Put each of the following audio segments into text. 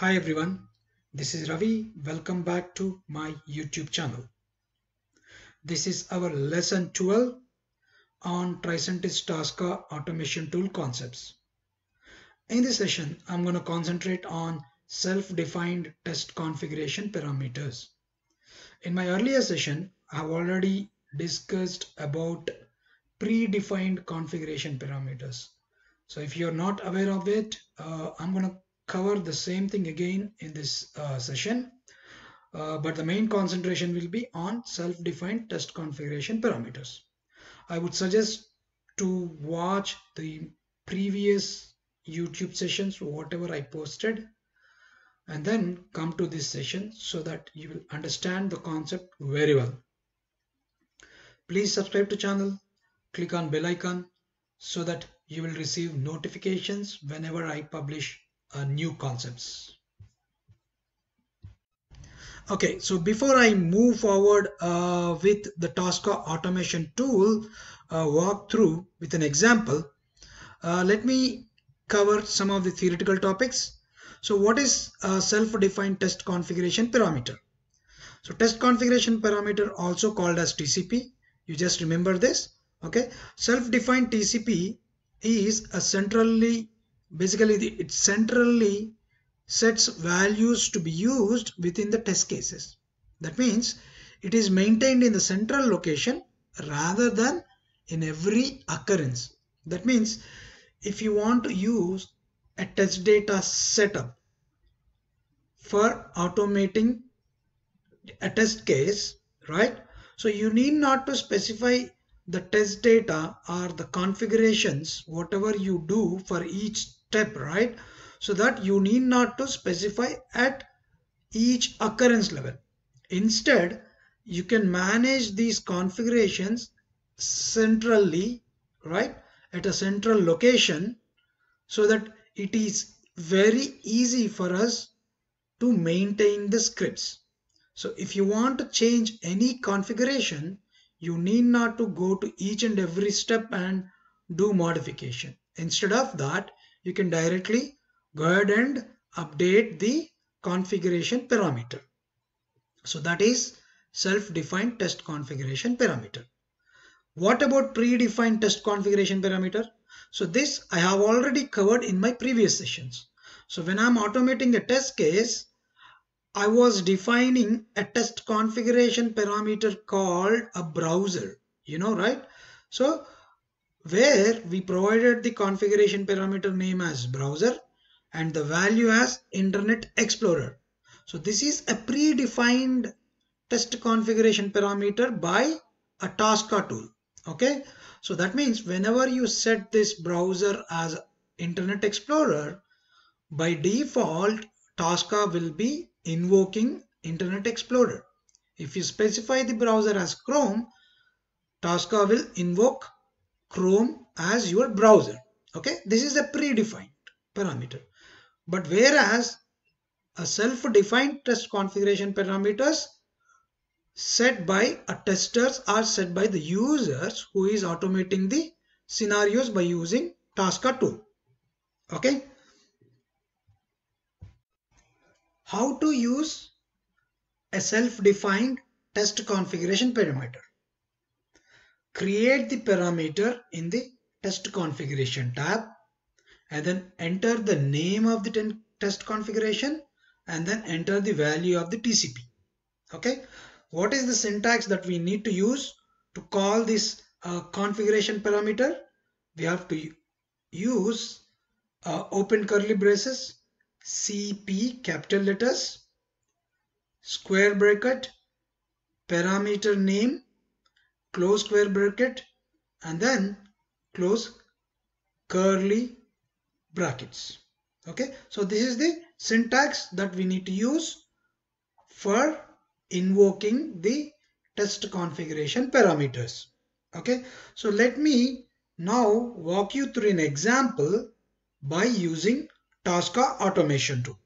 Hi everyone, this is Ravi. Welcome back to my YouTube channel. This is our lesson 12 on Tricentis Tosca automation tool concepts. In this session, I'm going to concentrate on self-defined test configuration parameters. In my earlier session, I have already discussed about predefined configuration parameters. So if you're not aware of it, I'm going to cover the same thing again in this session. But the main concentration will be on self-defined test configuration parameters. I would suggest to watch the previous YouTube sessions, whatever I posted, and then come to this session so that you will understand the concept very well. Please subscribe to channel, click on bell icon so that you will receive notifications whenever I publish new concepts. Okay, so before I move forward with the Tosca automation tool walkthrough with an example, let me cover some of the theoretical topics. So what is a self-defined test configuration parameter? So test configuration parameter, also called as TCP, you just remember this. Okay, self-defined TCP is a it centrally sets values to be used within the test cases. That means it is maintained in the central location rather than in every occurrence. That means if you want to use a test data setup for automating a test case, right? So you need not to specify the test data or the configurations, whatever you do for each step, right? So that you need not to specify at each occurrence level. Instead, you can manage these configurations centrally, right, at a central location so that it is very easy for us to maintain the scripts. So if you want to change any configuration, you need not to go to each and every step and do modification. Instead of that, you can directly go ahead and update the configuration parameter. So that is self-defined test configuration parameter. What about predefined test configuration parameter? So this I have already covered in my previous sessions. So when I'm automating a test case, I was defining a test configuration parameter called a browser, right? So where we provided the configuration parameter name as browser and the value as Internet Explorer. So this is a predefined test configuration parameter by a Tosca tool. Okay, so that means whenever you set this browser as Internet Explorer, by default Tosca will be invoking Internet Explorer. If you specify the browser as Chrome, Tosca will invoke Chrome as your browser. Okay, this is a predefined parameter. But whereas a self-defined test configuration parameters set by a testers are set by the users who is automating the scenarios by using Tosca tool. Okay, how to use a self-defined test configuration parameter? Create the parameter in the test configuration tab and then enter the name of the test configuration and then enter the value of the TCP. Okay, what is the syntax that we need to use to call this configuration parameter? We have to use open curly braces, CP capital letters, square bracket, parameter name, close square bracket, and then close curly brackets. Okay, so this is the syntax that we need to use for invoking the test configuration parameters. Okay, so let me now walk you through an example by using Tosca automation tool.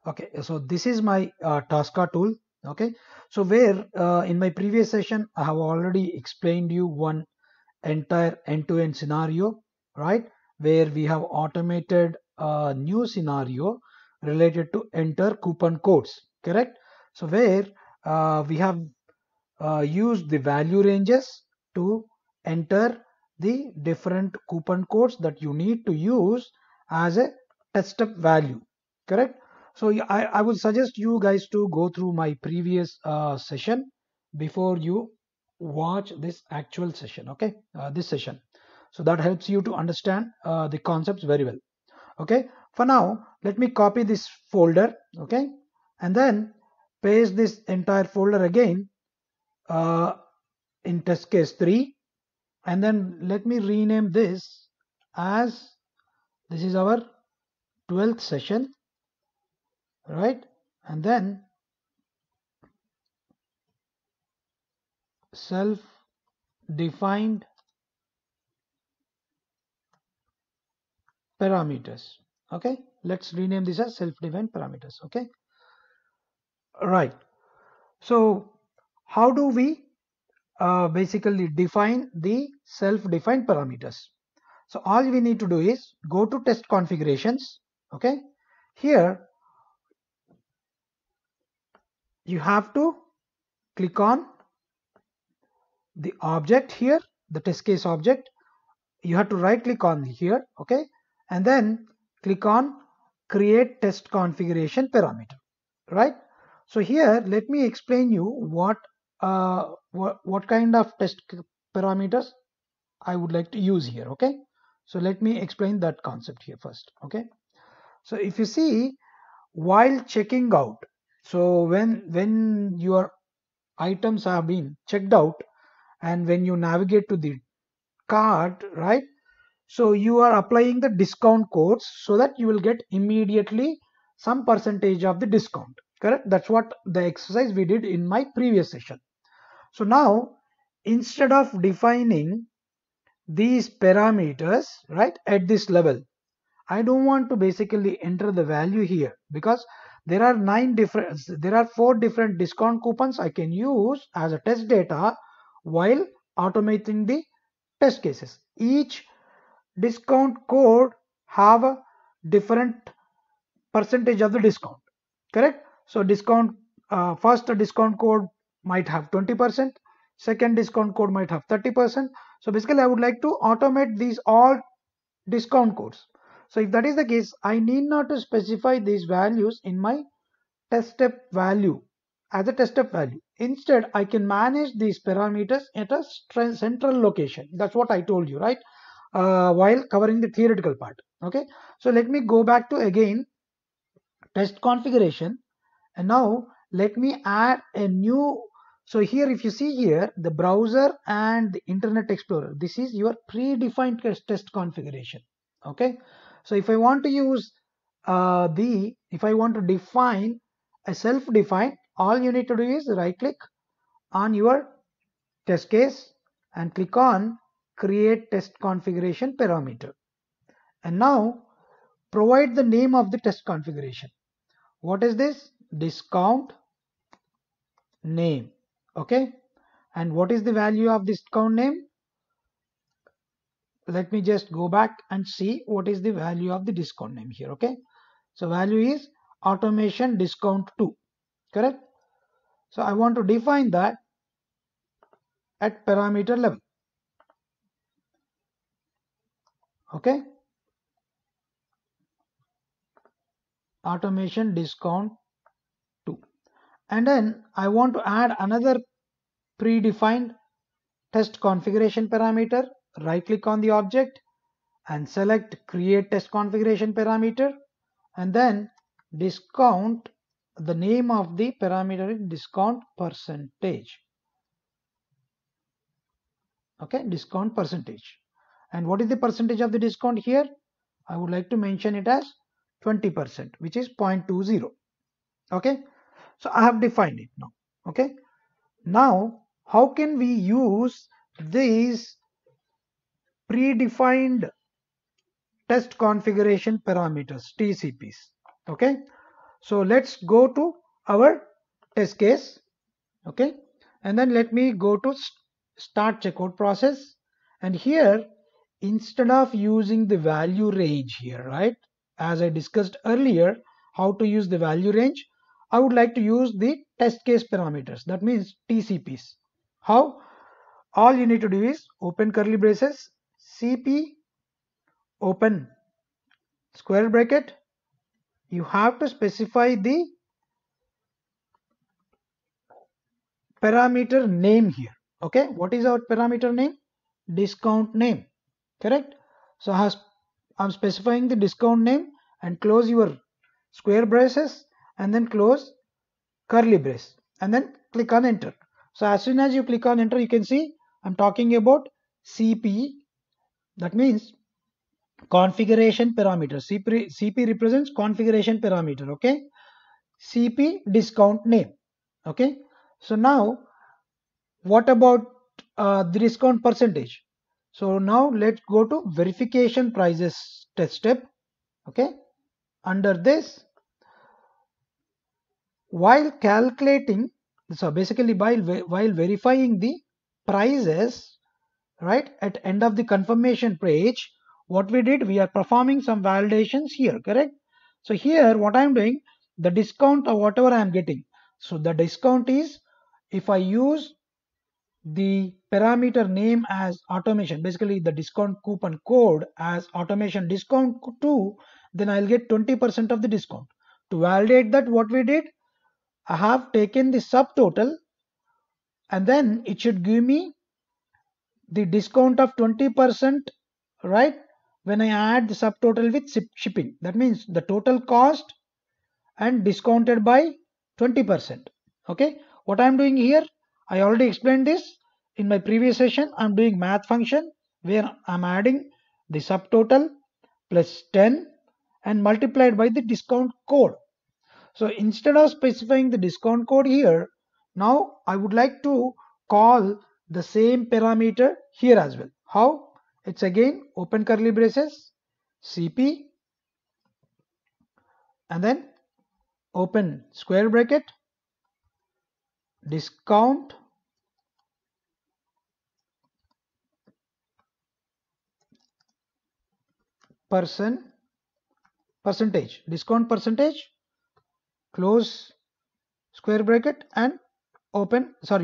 Okay, so this is my Tosca tool. Okay, so where in my previous session I have already explained you one entire end-to-end scenario, right, where we have automated a new scenario related to enter coupon codes, correct? So where we have used the value ranges to enter the different coupon codes that you need to use as a test step value, correct? So I would suggest you guys to go through my previous session before you watch this actual session, okay? This session, so that helps you to understand the concepts very well. Okay, for now let me copy this folder, okay, and then paste this entire folder again in test case 3, and then let me rename this as this is our 12th session, right? And then self defined parameters. Okay, let's rename this as self defined parameters. Okay, right. So how do we basically define the self-defined parameters? So all we need to do is go to test configurations. Okay, here you have to click on the object here, the test case object. You have to right click on here, okay, and then click on create test configuration parameter, right? So here let me explain you what kind of test parameters I would like to use here, okay? So let me explain that concept here first, okay? So if you see, while checking out, so when your items have been checked out and when you navigate to the cart, right? So you are applying the discount codes so that you will get immediately some percentage of the discount, correct? That's what the exercise we did in my previous session. So now instead of defining these parameters, right, at this level, I don't want to basically enter the value here because there are 4 different discount coupons I can use as a test data while automating the test cases. Each discount code have a different percentage of the discount, correct? So discount first discount code might have 20%, second discount code might have 30%. So basically I would like to automate these all discount codes. So if that is the case, I need not to specify these values in my test step value as a test step value. Instead, I can manage these parameters at a central location. That's what I told you, right? While covering the theoretical part. Okay. So let me go back to again test configuration, and now let me add a new. So here if you see here the browser and the Internet Explorer, this is your predefined test configuration. Okay, so if I want to use if I want to define a self-defined, all you need to do is right click on your test case and click on create test configuration parameter, and now provide the name of the test configuration. What is this? Discount name. Okay, and what is the value of discount name? Let me just go back and see what is the value of the discount name here. Okay, so value is automation discount 2, correct? So I want to define that at parameter level. Okay, automation discount 2, and then I want to add another predefined test configuration parameter. Right click on the object and select create test configuration parameter, and then discount, the name of the parameter is discount percentage. Okay, discount percentage. And what is the percentage of the discount here? I would like to mention it as 20%, which is 0.20. Okay, so I have defined it now. Okay, now how can we use these predefined test configuration parameters, TCPs? Okay, so let's go to our test case. Okay, and then let me go to start checkout process, and here instead of using the value range here, right, as I discussed earlier, how to use the value range, I would like to use the test case parameters, that means TCPs. How? All you need to do is open curly braces, CP, open square bracket. You have to specify the parameter name here. Okay, what is our parameter name? Discount name, correct? So I'm specifying the discount name, and close your square braces and then close curly brace and then click on enter. So as soon as you click on enter, you can see I'm talking about CP, that means configuration parameter. CP represents configuration parameter. Okay, CP discount name. Okay, so now what about the discount percentage? So now let's go to verification prices test step. Okay, under this, while calculating, so basically while verifying the prices, right, at end of the confirmation page, what we did, we are performing some validations here, correct? So here what I'm doing, the discount or whatever I'm getting, so the discount is, if I use the parameter name as automation, basically the discount coupon code as automation discount 2, then I'll get 20% of the discount. To validate that, what we did, I have taken the subtotal and then it should give me the discount of 20%, right, when I add the subtotal with shipping. That means the total cost and discounted by 20%. Okay, what I'm doing here, I already explained this in my previous session. I'm doing math function where I'm adding the subtotal plus 10 and multiplied by the discount code. So instead of specifying the discount code here, now I would like to call the same parameter here as well. How? It's again open curly braces, CP, and then open square bracket, discount percentage, discount percentage, close square bracket and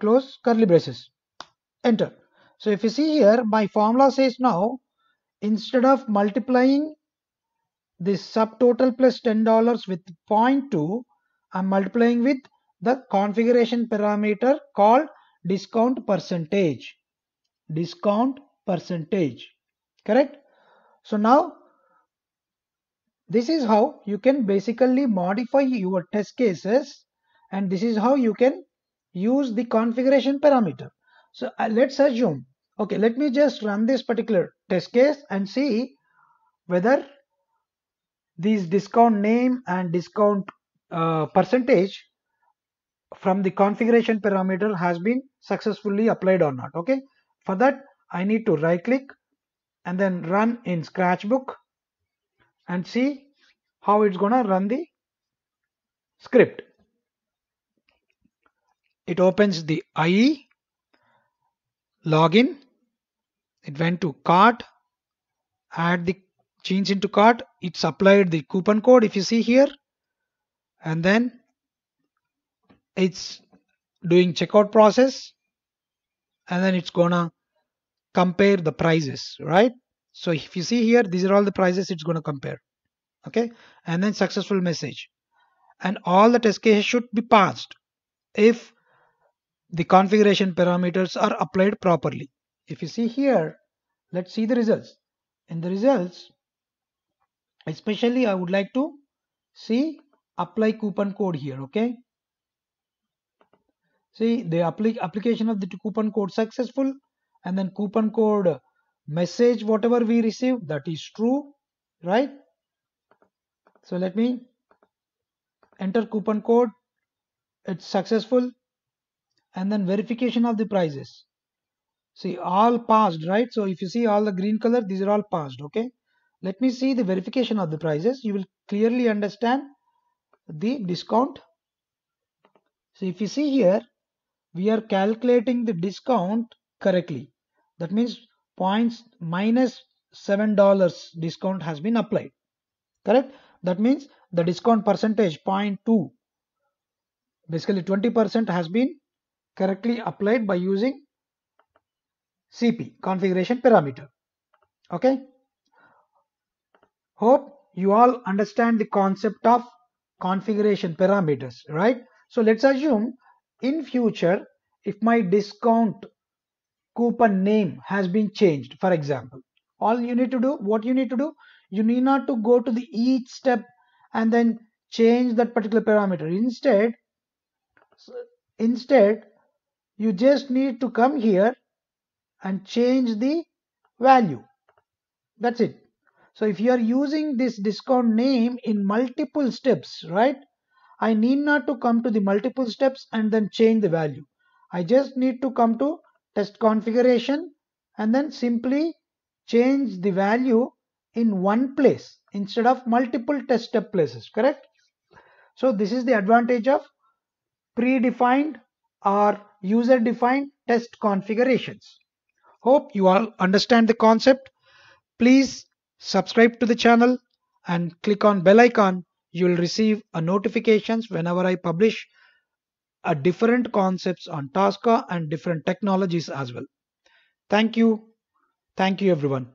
close curly braces, enter. So if you see here, my formula says now, instead of multiplying this subtotal plus $10 with 0.2, I'm multiplying with the configuration parameter called discount percentage, correct? So now this is how you can basically modify your test cases, and this is how you can use the configuration parameter. So let's assume, okay, let me just run this particular test case and see whether these discount name and discount percentage from the configuration parameter has been successfully applied or not. Okay, for that I need to right click and then run in Scratchbook and see how it's gonna run the script. It opens the IE, login, it went to cart, add the change into cart, it's applied the coupon code if you see here, and then it's doing checkout process, and then it's gonna compare the prices, right? So if you see here, these are all the prices it's gonna compare. Okay, and then successful message, and all the test cases should be passed if the configuration parameters are applied properly. If you see here, let's see the results. In the results, especially I would like to see apply coupon code here. Okay, see the application of the coupon code successful, and then coupon code message whatever we received, that is true, right? So let me enter coupon code, it's successful, and then verification of the prices, see all passed, right? So if you see all the green color, these are all passed. Okay, let me see the verification of the prices, you will clearly understand the discount. So if you see here, we are calculating the discount correctly, that means points minus $7 discount has been applied. correct? That means the discount percentage 0.2, basically 20% has been correctly applied by using CP, configuration parameter. Okay, hope you all understand the concept of configuration parameters, right? So let's assume in future if my discount coupon name has been changed, for example, all you need to do, what you need to do, you need not to go to the each step and then change that particular parameter. Instead you just need to come here and change the value. That's it. So if you are using this discount name in multiple steps, right, I need not to come to the multiple steps and then change the value. I just need to come to test configuration and then simply change the value in one place instead of multiple test step places, correct? So this is the advantage of predefined or user defined test configurations. Hope you all understand the concept. Please subscribe to the channel and click on bell icon. You will receive a notifications whenever I publish a different concepts on Tosca and different technologies as well. Thank you. Thank you everyone.